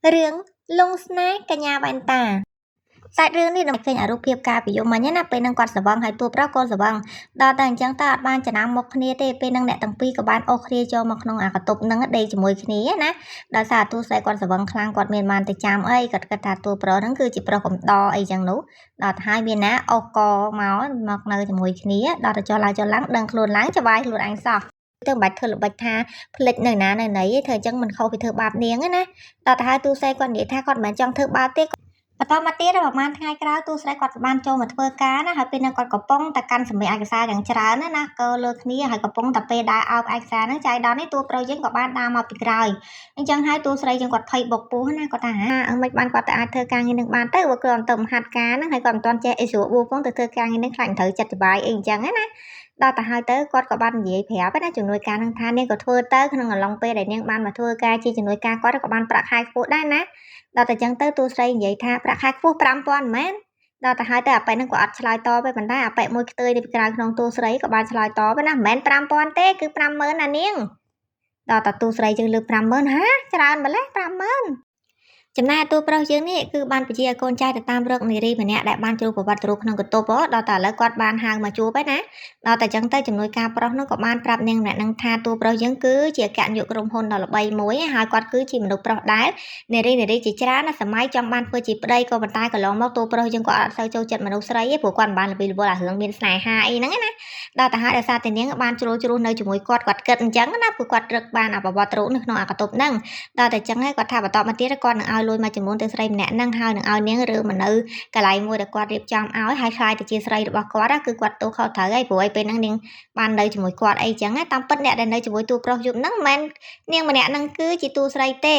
រឿងលងស្នេហ៍កញ្ញាវ៉ែនតាសាច់រឿងនេះនឹងឃើញអារូបភាពការពីយមមិញណាពេលហ្នឹងគាត់ស្វឹងហើយតួប្រុសក៏ស្វឹងដល់តែអញ្ចឹងតើអត់បានចំណាំមកគ្នាទេពេលហ្នឹងអ្នកទាំងពីរក៏បានអូសគ្នាចូលមកក្នុងអាកតុបហ្នឹងដេកជាមួយគ្នាណាដោយសារតួស្រីគាត់ស្វឹងខ្លាំងគាត់មានបានទៅចាំអីគាត់គិតថាតួប្រុសហ្នឹងគឺជាប្រុសកំដរអីចឹងនោះដល់ទៅហើយមានណាអូសកមកនៅជាមួយគ្នាដល់ទៅចុះឡើងដឹងខ្លួនឡើងច្បាស់ខ្លួនឯងសោះទៅមិនបាច់ធ្វើល្បិចថាផ្លិចនៅណានៅណីទេធ្វើអញ្ចឹងមិនខុសពីធ្វើបាបនាងណាដល់ទៅហើយទូស្រីគាត់និយាយថាគាត់មិនមែនចង់ធ្វើបាបទេបន្តមកទៀតប្រហែលថ្ងៃក្រោយទូស្រីគាត់បានចូលមកធ្វើការណាហើយពេលហ្នឹងគាត់កំពុងតែកាន់សម្ភារឯកសារយ៉ាងច្រើនណាក៏លើគ្នាហើយកំពុងតែពេលដើរអោបឯកសារហ្នឹងចៃដន្យនេះតួប្រុសយើងក៏បានដើរមកពីក្រោយអញ្ចឹងហើយទូស្រីយើងគាត់ភ័យបុកពោះណាគាត់ថាមិនបានគាត់ទៅអាចធ្វើការងារនឹងបានទៅបើគាត់អត់ទៅមហាត់ការហ្នឹងហើយគាត់មិនទាន់ចេះអីស្រួលបួផងទៅធ្វើការងារនឹងខ្លាចត្រូវចិត្តច្បាយអីអញ្ចឹងណាដល់ទៅហើយទៅគាត់ក៏បាននិយាយប្រាប់ណាជំនួយការនឹងថានាងក៏ធ្វើទៅក្នុងអំឡុងពេលដែលនាងបានមកធ្វើការជាជំនួយការគាត់ក៏បានប្រាក់ខែខ្ពស់ដែរណាដល់តែអញ្ចឹងទៅទូស្រីនិយាយថាប្រាក់ខែខ្ពស់5000មែនដល់ទៅហើយទៅអាប៉ែហ្នឹងក៏អត់ឆ្លើយតបទេប៉ុន្តែអាប៉ែមួយខ្ទើយនៅពីក្រៅក្នុងទូស្រីក៏បានឆ្លើយតបណាមិនមែន5000ទេគឺ50000ណានាងដល់តែទូស្រីយើងលើក50000ហាច្រើនម្ល៉េះ50000ចំណែកតួប្រុសយើងនេះគឺបានពជាឲ្យកូនចៅទៅតាមរកនារីម្នាក់ដែលបានជ្រុះប្រវត្តិរូបក្នុងកតុបដល់តែឥឡូវគាត់បានហៅមកជួបហើយណាដល់តែអញ្ចឹងទៅជំនួយការប្រុសនោះក៏បានប្រាប់នាងម្នាក់នឹងថាតួប្រុសយើងគឺជាអគ្គនាយកក្រុមហ៊ុនដ៏ល្បីមួយហើយគាត់គឺជាមនុស្សប្រុសដែរនារីជាច្រើនណាសម័យចង់បានធ្វើជាប្តីក៏ប៉ុន្តែកន្លងមកតួប្រុសយើងក៏អត់សូវចូលចិត្តមនុស្សស្រីទេព្រោះគាត់មិនបានល្បីល្បាញអារឿងមានស្នេហាអីហ្នឹងណាដល់តែហើយដោយសារតែនាងបានជ្រុលនៅជាមួយគាត់គិតអញ្ចឹងណាព្រោះគាត់រឹកបានអាប្រវត្តិរូបនៅក្នុងអាកតុបហ្នឹងដល់តែអញ្ចឹងហើយគាត់ថាបន្តមកទៀតគាត់នឹងឲ្យលុយមួយចំនួនទៅស្រីម្នាក់ហ្នឹងហើយនឹងឲ្យនាងរើមកនៅកន្លែងមួយដែលគាត់រៀបចំឲ្យហើយខ្លាយទៅជាស្រីរបស់គាត់គឺគាត់ទោសខុសត្រូវហើយព្រោះឯពេលហ្នឹងនាងបាននៅជាមួយគាត់អីចឹងតាមពិតអ្នកដែលនៅជាមួយតួប្រុសយប់ហ្នឹងមិនមែននាងម្នាក់ហ្នឹងគឺជាតួស្រីទេ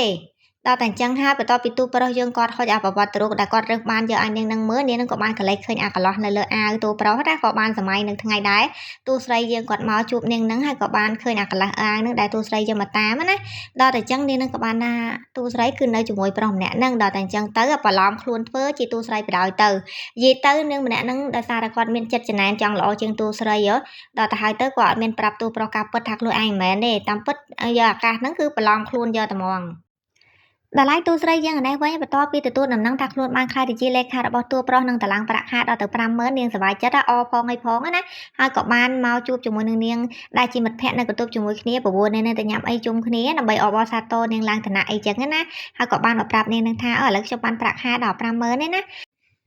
ដល់តែអញ្ចឹងហើយបន្ទាប់ពីទូប្រុសយើងគាត់ហុចអាប្រវត្តិរូបដែលគាត់រើសបានយកឲ្យនាងនឹងមើលនាងនឹងក៏បានកលេចឃើញអាកន្លោះនៅលើអាវតួប្រុសណាក៏បានសម័យនឹងថ្ងៃដែរទូស្រីយើងគាត់មកជួបនាងនឹងហើយក៏បានឃើញអាកន្លោះអាវនឹងដែលទូស្រីយើងមកតាមណាដល់តែអញ្ចឹងនាងនឹងក៏បានថាទូស្រីគឺនៅជាមួយប្រុសម្នាក់នឹងដល់តែអញ្ចឹងទៅបន្លំខ្លួនធ្វើជាទូស្រីបដ ாய் ទៅនិយាយទៅនាងម្នាក់នឹងដោយសារតែគាត់មានចិត្តចំណានចង់ល្អជាងទូស្រីដល់ទៅហើយទៅគាត់អត់មានប្រាប់ទូប្រុសការពិតថាខ្លួនឯងមិនមែនទេតាមពិតយកអាកាសហ្នឹងគឺបន្លំខ្លួនយកតែហ្មងដល់ឡែកទូស្រីយើងឯនេះវិញបន្ទាប់ពីទទួលដំណឹងថាខ្លួនបានខ្លាយទៅជាលេខារបស់តួប្រុសនឹងតឡើងប្រាក់ខែដល់ទៅ50000នាងសប្បាយចិត្តអផងអីផងណាហើយក៏បានមកជួបជាមួយនឹងនាងដែលជាមិត្តភក្តិនៅកន្ទប់ជាមួយគ្នាប្រពន្ធនៅតែញ៉ាំអីជុំគ្នាដើម្បីអបអរសាទរនាងឡើងឋានៈអីចឹងណាហើយក៏បានមកប្រាប់នាងនឹងថាឥឡូវខ្ញុំបានប្រាក់ខែដល់50000ទេណា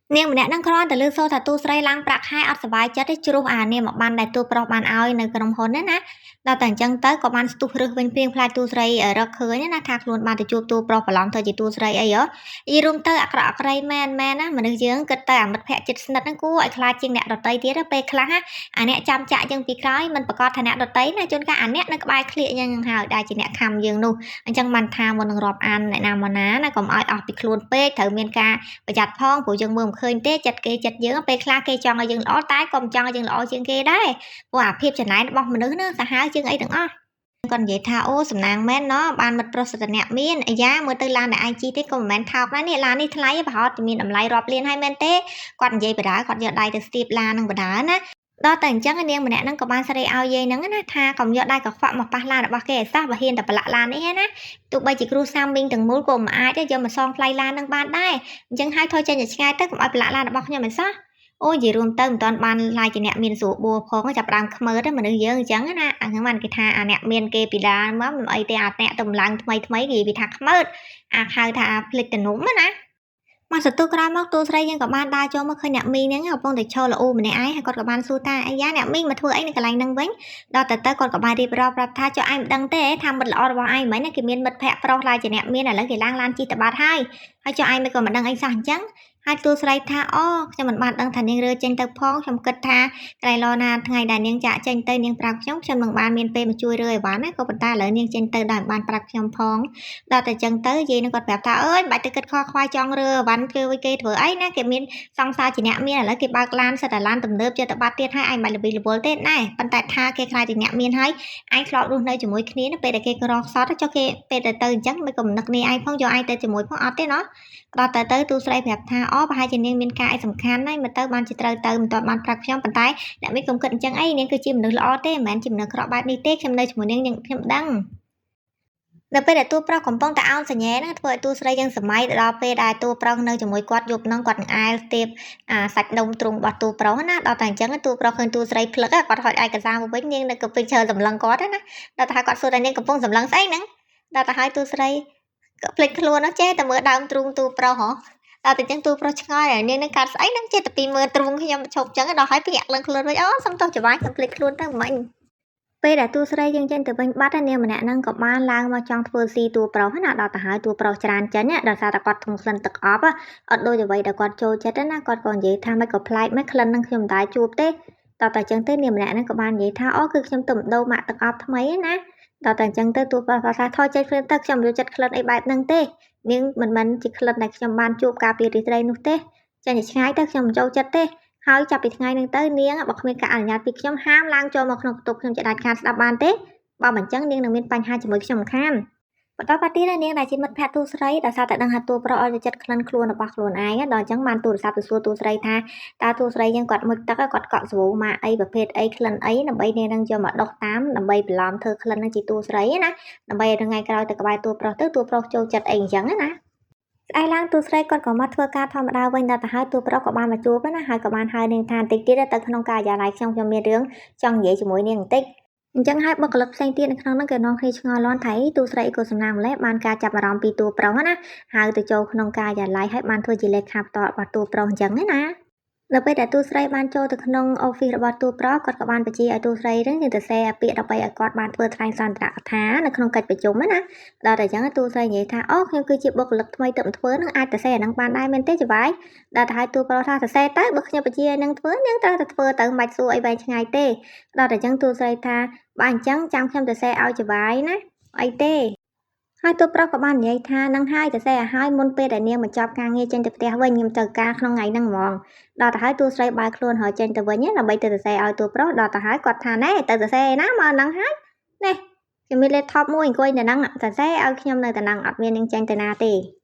នាងម្នាក់នឹងគ្រាន់តែលើកសូរថាទូស្រីឡើងប្រាក់ខែអត់សុបាយចិត្តទេជ្រុះអានាងមកបានដែលទូប្រុសបានឲ្យនៅក្រុមហ៊ុនណាដល់តែអញ្ចឹងទៅក៏បានស្ទុះរឹសវិញព្រៀងផ្លាច់ទូស្រីរកឃើញណាថាខ្លួនបានទៅជួបទូប្រុសប្រឡំទៅជាទូស្រីអីយីរួមទៅអាក្រក់អាក្រៃមែនណាមនុស្សយើងគិតទៅអាមិត្តភក្តិចិត្តស្និទ្ធហ្នឹងគួរឲ្យខ្លាចជាងអ្នកដតីទៀតពេលខ្លះអាអ្នកចាំចាក់យើងពីក្រោយមិនប្រកាសថាអ្នកដតីណាជួនកាលអាអ្នកនៅក្បែរឃ្លៀកយើងហើយដែលជាអ្នកខំយើងនោះអញ្ចឹងបានថាមុននឹងរាប់អានអ្នកណាមកណាកុំឲ្យអស់ពីខ្លួនពេកត្រូវមានការប្រយ័ត្នផងព្រោះយើងមើលមិនឃើញទេចិត្តគេចិត្តយើងពេលខ្លះគេចង់ឲ្យយើងល្អតែក៏មិនចង់ឲ្យយើងល្អជាងគេដែរព្រោះអាភាពចំណែនរបស់មនុស្សហ្នឹងសាហាវជាងអីទាំងអស់គាត់និយាយថាអូសំណាងមែនណបានមិត្តប្រុសសិទ្ធិអ្នកមានអាយ៉ាមើលទៅឡានដែលឯងជីទេក៏មិនមែនថោកដែរនេះឡាននេះថ្លៃប្រហែលមានតម្លៃរាប់លានហើយមែនទេគាត់និយាយបដាគាត់យកដៃទៅស្ទាបឡាននឹងបដាណាដល់តែអញ្ចឹងនាងម្នាក់ហ្នឹងក៏បានស្រែកឲ្យយាយហ្នឹងណាថាកុំយកដៃកខ្វក់មកប៉ះឡានរបស់គេឲ្យសោះបើហ៊ានតែប្រឡាក់ឡាននេះណាទោះបីជាគ្រូសាមមីងទាំងមូលក៏មិនអាចយកមកសងថ្លៃឡាននឹងបានដែរអញ្ចឹងហើយthôiចេញទៅឆ្ងាយទៅកុំឲ្យប្រឡាក់ឡានរបស់ខ្ញុំឲ្យសោះអូយនិយាយរួមទៅមិនតាន់បានឡាយជាអ្នកមានស្រួលបួរផងចាប់ដើមខ្មើទៅមនុស្សយើងអញ្ចឹងណាអាហ្នឹងបានគេថាអាអ្នកមានគេពីដើមមកមិនអីទេអាអ្នកតម្លើងថ្មីគេនិយាយថាខ្មើអាហៅថាភ្លេចតនុំណាមកសន្ទុះក្រោយមកទូស្រីយើងក៏បានដើរចូលមកឃើញអ្នកមីងហ្នឹងកំពុងតែឈរល្អូម្នាក់ឯងហើយគាត់ក៏បានសួរថាអាយ៉ាអ្នកមីងមកធ្វើអីនៅកន្លែងហ្នឹងវិញដល់ទៅគាត់ក៏បានរៀបរាប់ប្រាប់ថាចុះឯងមិនដឹងទេថាមិត្តល្អរបស់ឯងមិនណាគេមានមិត្តភ័ក្តិប្រុសឡាយជាអ្នកមានឥឡូវគេឡើងឡានជិះទៅបាត់ហើយចុះឯងមិនក៏មិនដឹងអីសោះអញ្ចឹងហើយទូស្រីថាអូខ្ញុំមិនបានដឹងថានាងរើចេញទៅផងខ្ញុំគិតថាកន្លែងឡណាថ្ងៃដែលនាងចាក់ចេញទៅនាងប្រាប់ខ្ញុំនឹងបានមានពេលមកជួយរើឲ្យបានណាក៏ប៉ុន្តែឥឡូវនាងចេញទៅដល់បានប្រាប់ខ្ញុំផងដល់តែអញ្ចឹងទៅយាយនឹងគាត់ប្រាប់ថាអើយមិនបាច់ទៅគិតខកខ្វាយចង់រើវ៉ាន់គេធ្វើអីណាគេមានសង្សារជាអ្នកមានឥឡូវគេបើកឡានសិតតែឡានទំនើបចិត្តទៅបាត់ទៀតហើយឯងមិនល្បិចល្វល់ទេណែប៉ុន្តែថាគេខ្លាចជាអ្នកមានហើយឯងធ្លាប់រស់នៅជាមួយគ្នាពេលដែលគេក្រខ្សត់ចុះគេពេលទៅអញ្ចឹងមិនក៏មិននឹកនេះឯងផងយកឯងទៅជាមួយផងអត់ទេណោះដល់ទៅទូស្រីប្រាប់ថាអូប្រហែលជានាងមានការអីសំខាន់ហើយមកទៅបានជាត្រូវទៅមិនទាន់បានប្រាប់ខ្ញុំប៉ុន្តែអ្នកមីកុំគិតអញ្ចឹងអីនាងគឺជាមនុស្សល្អទេមិនមែនជាមនុស្សអាក្រក់បែបនេះទេខ្ញុំនៅជាមួយនាងខ្ញុំដឹង នៅពេលដែលតួប្រុសកំពុងតែអោនសញ្ញាហ្នឹងធ្វើឲ្យតួស្រីយើងសម័យទៅដល់ពេលដែលតួប្រុសនៅជាមួយគាត់យប់ហ្នឹងគាត់នឹងអាយទេពសាច់ដុំទ្រូងរបស់តួប្រុសណាដល់តែអញ្ចឹងតួប្រុសឃើញតួស្រីភ្លឹកគាត់ហុចឯកសារមកវិញនាងនៅកំពុងឈើសម្លឹងគាត់ណាដល់តែគាត់សួរថានាងកំពុងសម្លឹងស្អីហ្នឹងដល់តែហើយតួស្រីក៏ភ្លេចខ្លួននោះចេះតែមើលដើមទ្រូងតួប្រុសហ៎ដល់តែអញ្ចឹងតួប្រុសឆ្ងល់នាងនឹងកាត់ស្អីហ្នឹងចេះតែពីមើលទ្រូងខ្ញុំឈប់អញ្ចឹងដល់ហើយភ្ញាក់ឡើងខ្លួនវិញអូសុំទោសច្បាយខ្ញុំភ្លេចខ្លួនទៅមិញពេលដែលតួស្រីយើងចេញទៅវិញបាត់នាងម្នាក់ហ្នឹងក៏បានឡើងមកចង់ធ្វើស៊ីតួប្រុសណាដល់ទៅហើយតួប្រុសច្រានចេញដល់សារតែគាត់ធំក្លិនទឹកអប់អត់ដូចអ្វីដែលគាត់ចូលចិត្តណាគាត់ក៏និយាយថាមិនក៏ប្លែកមិនក្លិននឹងខ្ញុំមិនដែរជួបទេដល់តែអញ្ចឹងទៅនាងម្នាក់ហ្នឹងក៏បាននិយាយថាអូគឺខ្ញុំទៅម្ដងម៉ាក់ទឹកអប់ថ្មីណាដល់តែអញ្ចឹងទៅតួប្រុសគាត់ថាថយចេញព្រមទៅខ្ញុំមិនយល់ចិត្តក្លិនអីបែបហ្នឹងទេនាងមិនមែនជាក្លិនដែលខ្ញុំបានជួបការពីរីត្រីនោះទេចាញ់ឆ្ងាយទៅខ្ញុំមិនចូលចិត្តទេហើយចាប់ពីថ្ងៃហ្នឹងទៅនាងបើគ្មានការអនុញ្ញាតពីខ្ញុំហាមឡើងចូលមកក្នុងបន្ទប់ខ្ញុំជាដាច់ខាតស្ដាប់បានទេបើមិនអញ្ចឹងនាងនឹងមានបញ្ហាជាមួយខ្ញុំមិនខានបន្តមកទៀតនាងដែលជាមិត្តភក្តិតួស្រីដែលសារតែដឹងថាតួប្រុសឲ្យទៅចិត្តក្លិនខ្លួនរបស់ខ្លួនឯងដល់អញ្ចឹងបានទូរស័ព្ទទៅសួរតួស្រីថាតើតួស្រីយើងគាត់មុជទឹកគាត់កក់ស្រូវម៉ាអីប្រភេទអីក្លិនអីដើម្បីនាងនឹងយកមកដុសតាមដើម្បីបន្លំធ្វើក្លិននឹងជាតួស្រីណាដើម្បីឲ្យថ្ងៃក្រោយទៅក្បែរតួប្រុសទៅតួប្រុសចូលចិត្តអីអញ្ចឹងណាស្អែកឡើងតួស្រីគាត់ក៏មកធ្វើការធម្មតាវិញដល់ទៅហើយតួប្រុសក៏បានមកជួបណាហើយក៏បានហៅនាងថាបន្តិចទៀតទៅក្នុងការិយាល័យខ្ញុំមានរឿងចង់និយាយជាមួយនាងបន្តិចអញ្ចឹងហើយបុគ្គលិកផ្សេងទៀតនៅក្នុងនោះក៏នាំគ្នាឆ្ងល់លាន់ថាតួស្រីក៏សំណាងម្លេះបានការចាប់អារម្មណ៍ពីតួប្រុសណាហៅទៅចូលក្នុងការិយាល័យហើយបានធ្វើជាលេខាផ្ទាល់របស់តួប្រុសអញ្ចឹងណានៅពេលដែលតួស្រីបានចូលទៅក្នុងអូហ្វីសរបស់តួប្រុសគាត់ក៏បានបញ្ជាឲ្យតួស្រីហ្នឹងទៅសរសេរពាក្យដើម្បីឲ្យគាត់បានធ្វើថ្លែងសន្ទរកថានៅក្នុងកិច្ចប្រជុំណាដល់តែអញ្ចឹងតួស្រីនិយាយថាអូខ្ញុំគឺជាបុគ្គលិកថ្មីទៅធ្វើហ្នឹងអាចទៅសរសេរអាហ្នឹងបានដែរមែនទេច្បាយដល់តែឲ្យតួប្រុសថាសរសេរទៅបើខ្ញុំបញ្ជាឲ្យនឹងធ្វើនាងត្រូវតែធ្វើទៅមិនបាច់សួរអីវែងឆ្ងាយទេដល់តែអញ្ចឹងតួស្រីថាបើអញ្ចឹងចាំខ្ញុំទៅសរសេរឲ្យច្បាយណាអីទេហើយតួប្រុសក៏បាននិយាយថានឹងហើយទៅសរសេរឲ្យមុនពេលដែលនាងបញ្ចប់ការងារចេញទៅផ្ទះវិញខ្ញុំត្រូវការក្នុងថ្ងៃហ្នឹងហ្មងដល់ទៅហើយតួស្រីបើខ្លួនហើយចេញទៅវិញដើម្បីទៅសរសេរឲ្យតួប្រុសដល់ទៅហើយគាត់ថាណែទៅសរសេរណាមកហ្នឹងហើយណែខ្ញុំមាន laptop មួយអង្គុយនៅហ្នឹងសរសេរឲ្យខ្ញុំនៅតែហ្នឹងអត់មាននឹងចេញទៅណាទេ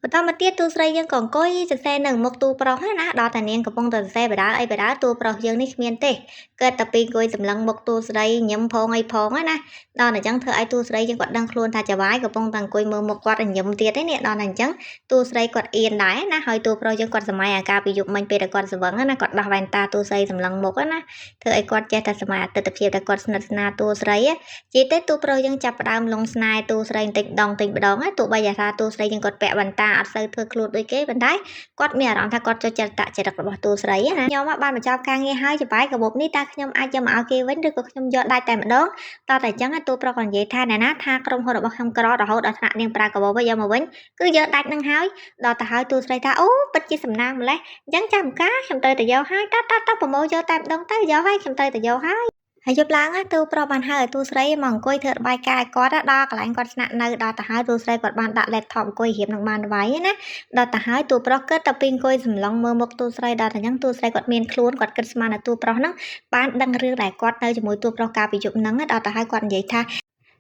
បន្តមកទៀតតួស្រីយើងក៏អង្គុយសរសេរនៅមុខតួប្រុសណាដល់តែនាងកំពុងតែសរសេរបដាអីបដាតួប្រុសយើងនេះគ្មានទេកើតតែពីអង្គុយសម្លឹងមុខតួស្រីញឹមផងអីផងណាដល់តែអញ្ចឹងធ្វើឲ្យតួស្រីយើងគាត់ដឹងខ្លួនថាច្បាយកំពុងតែអង្គុយមើលមុខគាត់ញឹមទៀតទេនេះដល់តែអញ្ចឹងតួស្រីគាត់អៀនដែរណាហើយតួប្រុសយើងគាត់សម័យអាការពីយប់មិញពេលដែលគាត់ស្វឹងណាគាត់ដោះវ៉ែនតាតួស្រីសម្លឹងមុខណាធ្វើឲ្យគាត់ចេះតែសម័យអតិថិភាពតែគាត់ស្និទ្ធស្នាលតួស្រីជាទេតួប្រុសយើងចាប់ផ្ដើមលងស្នេហ៍តួស្រីបន្តិចម្ដងទោះបីថាតួស្រីយើងគាត់ពាក់វ៉ែនតាអត់សូវធ្វើខ្លួនដូចគេប៉ុន្តែគាត់មានអារម្មណ៍ថាគាត់ចូលចិត្តចរិតរបស់តួស្រីណាខ្ញុំបានបញ្ចប់ការងារហើយច្បាយកាបូបនេះតើខ្ញុំអាចយកមកឲ្យគេវិញឬក៏ខ្ញុំយកដាច់តែម្ដងតើតែអញ្ចឹងតួប្រុសគាត់និយាយថាណែណាថាក្រុមហ៊ុនរបស់ខ្ញុំក្ររហូតដល់ថ្នាក់នាងប្រើកាបូបយកមកវិញគឺយកដាច់នឹងហើយដល់ទៅហើយតួស្រីថាអូពិតជាសំណាងម្លេះអញ្ចឹងចាំការខ្ញុំទៅយកហើយតប្រម៉ូយកតែម្ដងទៅយកហើយខ្ញុំទៅយកហើយហើយយប់ឡើងតួប្រុសបានហៅឲ្យតួស្រីមកអង្គុយធ្វើរបាយការណ៍ឲ្យគាត់ដល់កន្លែងគាត់ស្នាក់នៅដល់ទៅហើយតួស្រីគាត់បានដាក់ laptop អង្គុយរៀបនឹងបានវាយណាដល់ទៅហើយតួប្រុសគិតតែពីអង្គុយសម្លឹងមើលមុខតួស្រីដល់តែអញ្ចឹងតួស្រីគាត់មានខ្លួនគាត់គិតស្មានថាតួប្រុសហ្នឹងបានដឹងរឿងដែលគាត់នៅជាមួយតួប្រុសកាលពីយប់ហ្នឹងដល់ទៅហើយគាត់និយាយថ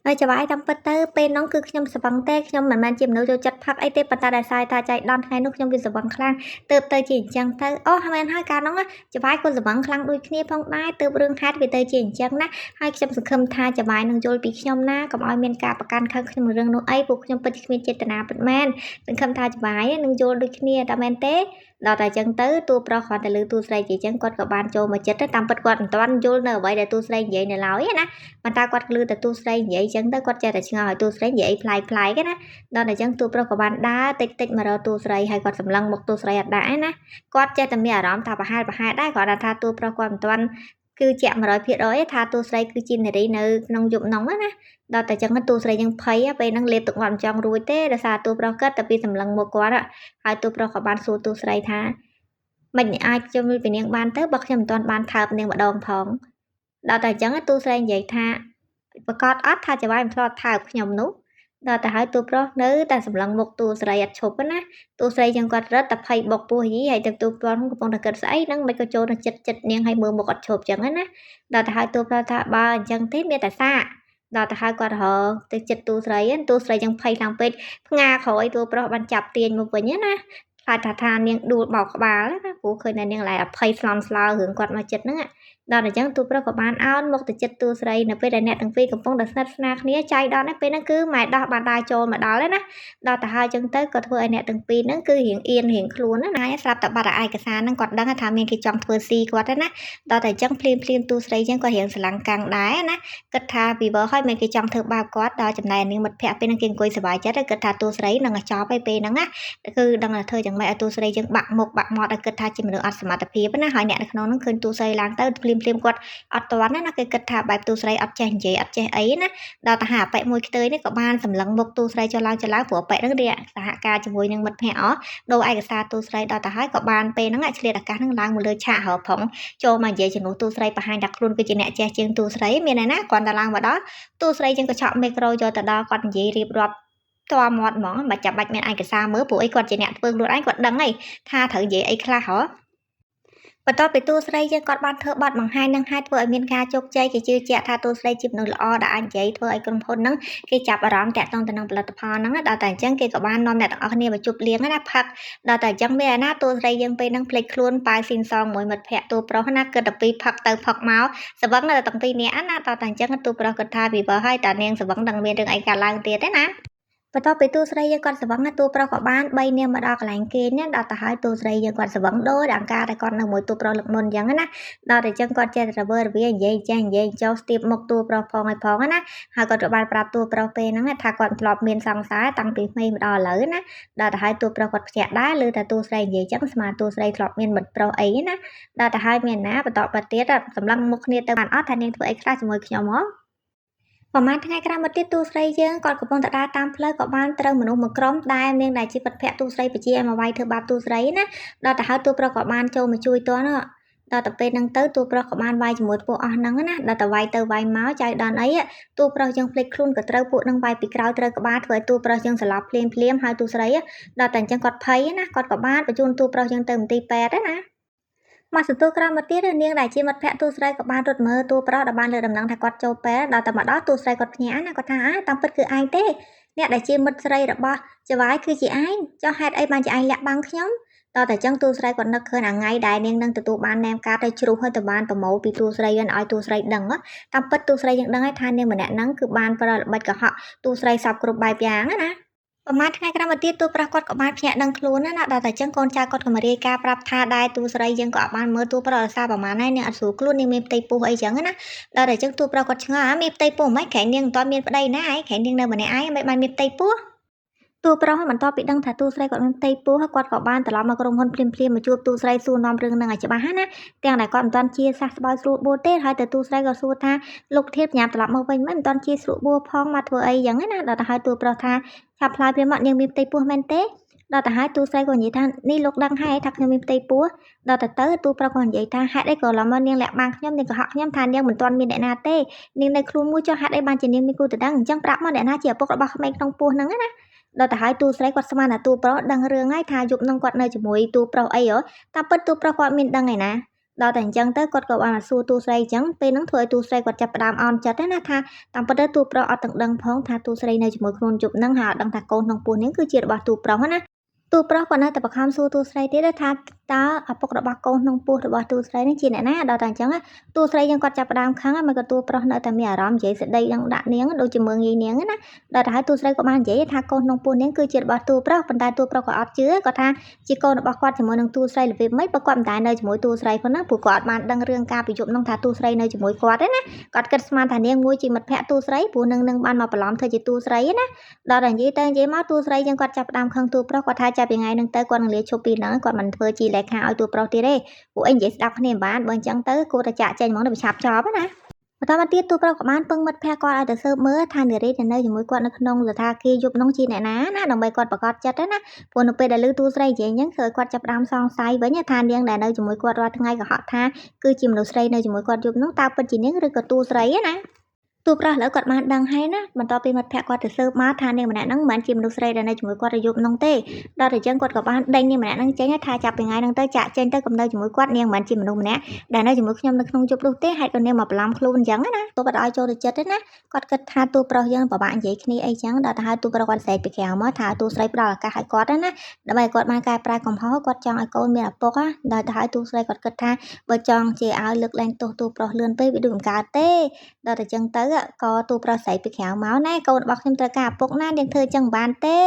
ាហើយច្បាយតាមពិតទៅពេលនោះគឺខ្ញុំស្វឹងទេខ្ញុំមិនមែនជាមនុស្សចូលចិត្តផឹកអីទេប៉ុន្តែដោយសារថាចៃដន្យថ្ងៃនោះខ្ញុំវាស្វឹងខ្លាំងទើបទៅជាអញ្ចឹងទៅអូមែនហើយកាលនោះច្បាយក៏ស្វឹងខ្លាំងដូចគ្នាផងដែរទើបរឿងហេតុវាទៅជាអញ្ចឹងណាហើយខ្ញុំសង្ឃឹមថាច្បាយនឹងយល់ពីខ្ញុំណាកុំឲ្យមានការប្រកាន់ខឹងខ្ញុំរឿងនោះអីពួកខ្ញុំពិតជាគ្មានចេតនាពិតមែនសង្ឃឹមថាច្បាយនឹងយល់ដូចគ្នាតែមែនទេដល់តែអញ្ចឹងទៅតួប្រុសគាត់ទៅលើតួស្រីជាអញ្ចឹងគាត់ក៏បានចូលមកចិត្តតាមពិតគាត់មិនទាន់យល់នៅអ្វីដែលតួស្រីនិយាយនៅឡើយណាប៉ុន្តែគាត់លឺតែតួស្រីនិយាយអញ្ចឹងទៅគាត់ចេះតែឆ្ងល់ឲ្យតួស្រីនិយាយប្លែកណាដល់តែអញ្ចឹងតួប្រុសក៏បានដើរតិចមករកតួស្រីហើយគាត់សម្លឹងមុខតួស្រីអត់ដាក់ឯណាគាត់ចេះតែមានអារម្មណ៍ថាប្រហែលដែរគាត់ថាតួប្រុសគាត់មិនទាន់គឺជាក់ 100% ថាតួស្រីគឺជានារីនៅក្នុងយប់នោះណាដល់តែអញ្ចឹងតួស្រីយើងភ័យពេលហ្នឹងលេបទឹកមាត់មិនចង់រួចទេដោយសារតួប្រុសគាត់តែពីសម្លឹងមុខគាត់ហើយតួប្រុសក៏បានសួរតួស្រីថាមិនអាចជុំពីនាងបានទៅបើខ្ញុំមិនទាន់បានថើបនាងម្ដងផងដល់តែអញ្ចឹងតួស្រីនិយាយថាប្រកាសអត់ថាច្បាយមិនធ្លាប់ថើបខ្ញុំនោះដល់តែហើយតួប្រុសនៅតែសម្លឹងមុខតួស្រីអត់ឈប់ណាតួស្រីយ៉ាងគាត់រត់តែភ័យបុកពោះយីហើយទៅតួប្រុសកំពុងតែគិតស្អីហ្នឹងមិនក៏ចូលទៅចិត្តនាងហើយមើលមុខអត់ឈប់ចឹងណាដល់តែហើយតួប្រុសថាបើអញ្ចឹងទេមានតែសាដល់ទៅហើយគាត់រកទៅចិត្តតួស្រីយ៉ាងភ័យខ្លាំងពេកផ្ងាក្រោយតួប្រុសបានចាប់ទាញមកវិញណាខ្លាចថានាងដួលបោកក្បាលណាព្រោះឃើញតែនាងឡើយអភ័យស្លន់ស្លោរឿងគាត់មកចិត្តហ្នឹង ដល់តែចឹងទូប្រុសក៏បានអោនមកទៅចិត្តតួស្រីនៅពេលដែលអ្នកទាំងពីរកំពុងតែស្និទ្ធស្នាលគ្នាចៃដន្យពេលហ្នឹងគឺម៉ែដោះបានដើរចូលមកដល់ហើយណាដល់ទៅហើយចឹងទៅក៏ធ្វើឲ្យអ្នកទាំងពីរហ្នឹងគឺរៀងអៀនរៀងខ្លួនណាស្រាប់តែបាត់ឯកសារហ្នឹងគាត់ដឹងថាមានគេចង់ធ្វើស៊ីគាត់ទេណាដល់តែចឹងភ្លាមតួស្រីចឹងក៏រៀងស្រឡាំងកាំងដែរណាគិតថាពីបើហើយមានគេចង់ធ្វើបាបគាត់ដល់ចំណែកនាងមិត្តភក្តិពេលហ្នឹងគេអង្គុយសប្បាយចិត្តគិតថាតួស្រីនឹងចប់ហើយពេលហ្នឹងណាគឺដឹងថាធ្វើយ៉ាងម៉េចឲ្យតួស្រីចឹងបាក់មុខបាក់មាត់ឲ្យគិតថាជាមនុស្សអត់សមត្ថភាពណាហើយអ្នកនៅក្នុងហ្នឹងឃើញតួស្រីឡើងទៅភ្លាមគាត់អត់ទាន់ណាគេគិតថាបែបតួស្រីអត់ចេះនិយាយអត់ចេះអីណាដល់ទៅហាអប៉ិមួយខ្ទើយនេះក៏បានសម្លឹងមុខតួស្រីចុះឡើងព្រោះអប៉ិហ្នឹងរៀបសហការជាមួយនឹងមិត្តភ័ក្តិដូរឯកសារតួស្រីដល់ទៅហើយក៏បានពេលហ្នឹងឆ្លៀតឱកាសហ្នឹងឡើងមកលើឆាករកផងចូលមកនិយាយជាមួយតួស្រីបង្ហាញថាខ្លួនគឺជាអ្នកចេះជាងតួស្រីមានឯណាគាត់តែឡើងមកដល់តួស្រីចឹងក៏ឆក់មីក្រូយកទៅដល់គាត់និយាយរៀបរាប់តមាត់ហ្មងមិនចាំបាច់មានឯកសារមើលព្រោះអីគាត់ជាអ្នកធ្វើខ្លួនឯងគាត់ដឹងហីថាត្រូវនិយាយអីខ្លះហ៎បន្ទាប់ពីតួស្រីយើងគាត់បានធ្វើបទបង្ហាញនឹងហើយធ្វើឲ្យមានការជោគជ័យគេជឿជាក់ថាតួស្រីជាមនុស្សល្អដែលអាចនិយាយធ្វើឲ្យក្រុមហ៊ុនហ្នឹងគេចាប់អារម្មណ៍តាក់ទងទៅនឹងផលិតផលហ្នឹងដល់តែអញ្ចឹងគេក៏បាននាំអ្នកទាំងអស់គ្នាមកជួបលៀងណាផឹកដល់តែអញ្ចឹងមានឯណាតួស្រីយើងពេលហ្នឹងភ្លេចខ្លួនប៉ាវស៊ីនសងមួយមិត្តភ័ក្តិតួប្រុសណាគិតតែពីផឹកទៅផឹកមកសវឹងនៅទាំងពីរនាក់ណាដល់តែអញ្ចឹងតួប្រុសគិតថាពីបើហើយតានាងសវឹងនឹងមានរឿងអីកើតឡើងទៀតទេណាបន្ទាប់ពីតួស្រីយើងគាត់ស្វឹងតួប្រុសក៏បាន3នាងមកដល់កន្លែងគេណាដល់ទៅហើយតួស្រីយើងគាត់ស្វឹងដូចអង្ការតែគាត់នៅមួយតួប្រុសលើកមុនអញ្ចឹងណាដល់តែអញ្ចឹងគាត់ចេះតែរវើរវានិយាយចេះនិយាយចោលស្ទាបមុខតួប្រុសផងឲ្យផងណាហើយគាត់ក៏បានប្រាប់តួប្រុសពេលហ្នឹងថាគាត់ធ្លាប់មានសង្សារតាំងពីក្មេងមកដល់ឥឡូវណាដល់ទៅហើយតួប្រុសគាត់ភ្ញាក់ដែរលើតែតួស្រីនិយាយចឹងស្មាតួស្រីធ្លាប់មានមិត្តប្រុសអីណាដល់ទៅហើយមានណាបន្តបាត់ទៀតសម្លឹងមុខគ្នាទៅបានអត់ថានាងធ្វើអីខ្លះជាមួយខ្ញុំហ៎ប្រហែលថ្ងៃក្រោយមកទៀតតួស្រីយើងគាត់កំពុងតែដើរតាមផ្លូវក៏បានត្រូវមនុស្សមួយក្រុមដែលនាងដែលជាមិត្តភក្តិតួស្រីបជាឲ្យមកវាយធ្វើបាបតួស្រីណាដល់ទៅហើយតួប្រុសក៏បានចូលមកជួយទាន់ដល់ទៅពេលហ្នឹងទៅតួប្រុសក៏បានវាយជាមួយពួកអស់ហ្នឹងណាដល់ទៅវាយទៅវាយមកចៅដល់អីតួប្រុសយើងភ្លេចខ្លួនក៏ត្រូវពួកហ្នឹងវាយពីក្រោយត្រូវក្បាលធ្វើឲ្យតួប្រុសយើងស្លាប់ភ្លាមហើយតួស្រីដល់តែអញ្ចឹងគាត់ភ័យណាគាត់ក៏បានបញ្ជូនតួប្រុសយើងទៅមន្ទីរពេទ្យណាមកសន្ទុះក្រោយមកទៀតនាងដែលជាមិត្តភក្តិតួស្រីក៏បានរត់មើលតួប្រុសដែលបានលើដំណឹងថាគាត់ចូលពេទ្យដល់តែមកដល់តួស្រីគាត់ភ្ញាក់ណាគាត់ថាតាមពិតគឺឯងទេអ្នកដែលជាមិត្តស្រីរបស់ចៅហ្វាយគឺជាឯងចុះហេតុអីបានជាឯងលាក់បាំងខ្ញុំដល់តែអញ្ចឹងតួស្រីគាត់នឹកឃើញថ្ងៃដែលនាងនឹងទទួលបានណែមកាតទៅជ្រុះហើយទៅបានប្រមូលពីតួស្រីឲ្យតួស្រីដឹងតាមពិតតួស្រីយើងដឹងហើយថានាងម្នាក់ហ្នឹងគឺបានប្រើល្បិចកុហកតួស្រីសពគ្រប់បែបយ៉ាងណាប្រហែលថ្ងៃក្រោយមកទៀតតួប្រុសគាត់ក៏បានភ្ញាក់ដឹងខ្លួនណាដល់តែអញ្ចឹងកូនចៅគាត់ក៏មករាយការណ៍ប្រាប់ថាដែរតួស្រីយើងក៏អត់បានមើលតួប្រុសរសារប្រហែលហើយនាងអត់ស្រួលខ្លួននាងមានផ្ទៃពោះអីចឹងណាដល់តែអញ្ចឹងតួប្រុសគាត់ឆ្ងល់មានផ្ទៃពោះមិនក្រែងនាងមិនទាន់មានប្តីណាឯងក្រែងនាងនៅម្នាក់ឯងមិនបានមានផ្ទៃពោះតួប្រុសបន្ទាប់ពីដឹងថាតួស្រីគាត់មានផ្ទៃពោះគាត់ក៏បានត្រឡប់មកក្រុមហ៊ុនភ្លាមមកជួបតួស្រីសួរនាំរឿងនឹងឲ្យច្បាស់ណាទាំងតែគាត់មិនទាន់ជាសះស្បើយស្រួលបួលទេហើយទៅតួស្រីក៏សួរថាលោកធាតុញ៉ាំត្រឡប់មកវិញមិនទាន់ជាស្រួលបួលផងមកធ្វើអីចឹងណាដល់ទៅហើយតួប្រុសថាឆាប់ឆ្លើយព្រាមមកនាងមានផ្ទៃពោះមែនទេដល់ទៅហើយតួស្រីក៏និយាយថានេះលោកដឹងហើយថាខ្ញុំមានផ្ទៃពោះដល់ទៅតួប្រុសក៏និយាយថាហេតុអីក៏ឡំមកនាងលាក់បាំងខ្ញុំនាងក៏ហក់ខ្ញុំថានាងមិនទាន់មានអ្នកណាទេនាងនៅខ្លួនមួយចុះហេតុអីបានជានាងមានគូទៅដឹងអញ្ចឹងប្រាប់មកអ្នកណាជាឪពុករបស់ក្មេងក្នុងពោះហ្នឹងណាដល់ទៅហើយតួស្រីគាត់ស្មានថាតួប្រុសដឹងរឿងហើយថាយប់នឹងគាត់នៅជាមួយតួប្រុសអីតាមពិតតួប្រុសគាត់មានដឹងឯណាដល់តែអញ្ចឹងទៅគាត់ក៏បានមកសួរតួស្រីអញ្ចឹងពេលហ្នឹងធ្វើឲ្យតួស្រីគាត់ចាប់ផ្ដើមអន់ចិត្តណាថាតាមពិតទៅតួប្រុសអត់ទាំងដឹងផងថាតួស្រីនៅជាមួយខ្លួនយប់ហ្នឹងហើយអត់ដឹងថាកូនក្នុងពោះនេះគឺជារបស់តួប្រុសណាតួប្រុសគាត់នៅតែបខំសួរតួស្រីទៀតថាតើឪពុករបស់កូនក្នុងពោះរបស់តួស្រីនេះជាអ្នកណាដល់តែអញ្ចឹងតួស្រីយើងគាត់ចាប់ផ្ដើមខឹងហើយមកក៏តួប្រុសនៅតែមានអារម្មណ៍និយាយសេចក្តីនឹងដាក់នាងដូចជាមើងងាយនាងណាដល់ទៅហើយតួស្រីក៏បាននិយាយថាកូនក្នុងពោះនាងគឺជារបស់តួប្រុសប៉ុន្តែតួប្រុសក៏អត់ជឿគាត់ថាជាកូនរបស់គាត់ជាមួយនឹងតួស្រីរបៀបម៉េចបើគាត់មិនតែនៅជាមួយតួស្រីផងណាព្រោះគាត់អត់បានដឹងរឿងការពីយប់នឹងថាតួស្រីនៅជាមួយគាត់ទេណាគាត់គិតស្មានថានាងមួយជាមិត្តភក្តិតួស្រីព្រោះនឹងបានមកបន្លំធ្វើជាតួស្រីណាដល់តែនិយាយទៅនិយាយមកតួស្រីយើងគាត់ចាប់ផ្ដើមខឹងតួប្រុសគាត់ថាចាប់ពីថ្ងៃហ្នឹងទៅគាត់នឹងលាឈប់ពីហ្នឹងគាត់មិនធ្វើជាលេខាឲ្យតួប្រុសទៀតទេពួកឯងនិយាយស្ដាប់គ្នាមិនបានបើអញ្ចឹងទៅគួរតែចាក់ចេញហ្មងទៅឆាប់ចប់ណាបន្តមកទៀតតួប្រុសក៏បានពឹងមិត្តភក្តិគាត់ឲ្យទៅស៊ើបមើលថានារីដែលនៅជាមួយគាត់នៅក្នុងសថាគារយប់នោះជាអ្នកណាដើម្បីគាត់ប្រកាសចិត្តណាព្រោះនៅពេលដែលឮតួស្រីនិយាយអញ្ចឹងគឺគាត់ចាប់ផ្ដើមសង្ស័យវិញថានាងដែលនៅជាមួយគាត់រាល់ថ្ងៃក៏ហត់ថាគឺជាមនុស្សស្រីនៅជាមួយគាត់យប់នោះតើពិតជានាងឬក៏តួស្រីណា ទូប្រុសឥឡូវគាត់បានដឹងហើយណាបន្ទាប់ពីមិត្តភក្តិគាត់ទៅស៊ើបមកថានាងម្នាក់ហ្នឹងមិនមែនជាមនុស្សស្រីដែលនៅជាមួយគាត់រយប់ហ្នឹងទេដល់តែអញ្ចឹងគាត់ក៏បានដេញនាងម្នាក់ហ្នឹងចេញថាចាប់ពីថ្ងៃហ្នឹងទៅចាក់ចេញទៅកុំនៅជាមួយគាត់នាងមិនមែនជាមនុស្សម្នាក់ដែលនៅជាមួយខ្ញុំនៅក្នុងយប់នោះទេហេតុក៏នាងមកបន្លំខ្លួនអញ្ចឹងណាទោះបាត់ឲ្យចូលទៅចិត្តទេណាគាត់គិតថាទូប្រុសយើងពិបាកនិយាយគ្នាអីចឹងដល់ទៅហើយទូប្រុសគាត់ស្រែកពីក្រៅមកថាទូស្រីផ្ដល់ឱកាសឲ្យគាត់ណាដើម្បីគាត់បានកែប្រែកំហុសគាត់ចង់ឲ្យកូនមានឪពុកណាដល់ទៅហើយទូស្រីគាត់គិតថាបើចង់ជាឲ្យលើកលែងទោសទូប្រុសលឿនពេកវាដូចមិនកើតទេដល់តែអញ្ចឹងទៅក៏ទូប្រុសស្រែកពីក្រៅមកណាកូនរបស់ខ្ញុំត្រូវការឪពុកណានាងធ្វើអញ្ចឹងមិនបានទេ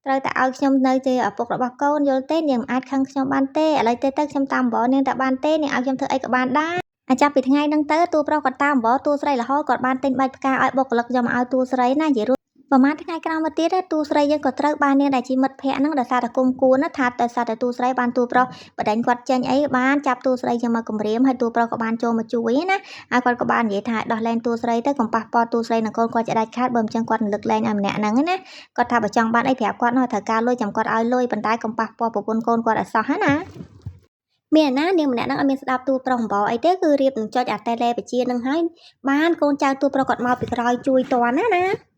ត្រូវតែឲ្យខ្ញុំនៅជាឪពុករបស់កូនយល់ទេនាងមិនអាចខឹងខ្ញុំបានទេឥឡូវទៅខ្ញុំតាមបងនាងតែបានទេនាងឲ្យខ្ញុំធ្វើអីក៏បានដែរចាប់ពីថ្ងៃហ្នឹងទៅទូប្រុសគាត់តាមបងទូស្រីរហូតគាត់បានទិញបាច់ផ្កាឲ្យបុគ្គលិកយកមកឲ្យទូស្រីណានិយាយប្រហែលថ្ងៃក្រោយមកទៀតទូស្រីយើងក៏ត្រូវបាននាងដែលជាមិត្តភក្តិហ្នឹងដោយសារតែគុំគួនណាថាដោយសារតែទូស្រីបានទូប្រុសបដិញគាត់ចេញអីបានចាប់ទូស្រីយកមកគម្រាមហើយទូប្រុសក៏បានចូលមកជួយណាហើយគាត់ក៏បាននិយាយថាដោះលែងទូស្រីទៅកុំប៉ះពាល់ទូស្រីនិងកូនគាត់ជាដាច់ខាតបើមិនចឹងគាត់នឹងលើកលែងឲ្យម្នាក់ហ្នឹងណាគាត់ថាបើចង់បានអីប្រាប់គាត់នោះត្រូវការលុយចាំគាត់ឲ្យលុយប៉ុន្តែកុំប៉ះពាល់ប្រពន្ធកូនគាត់ឲ្យសោះណាមានណានាងម្នាក់ហ្នឹងអត់មានស្ដាប់ទូប្រុសអំបោអីទេគឺរៀបនឹងចុចអាតេឡេបជានឹងហើយបានកូនចៅទូប្រុសគាត់មកពីក្រោយជួយតន់ណា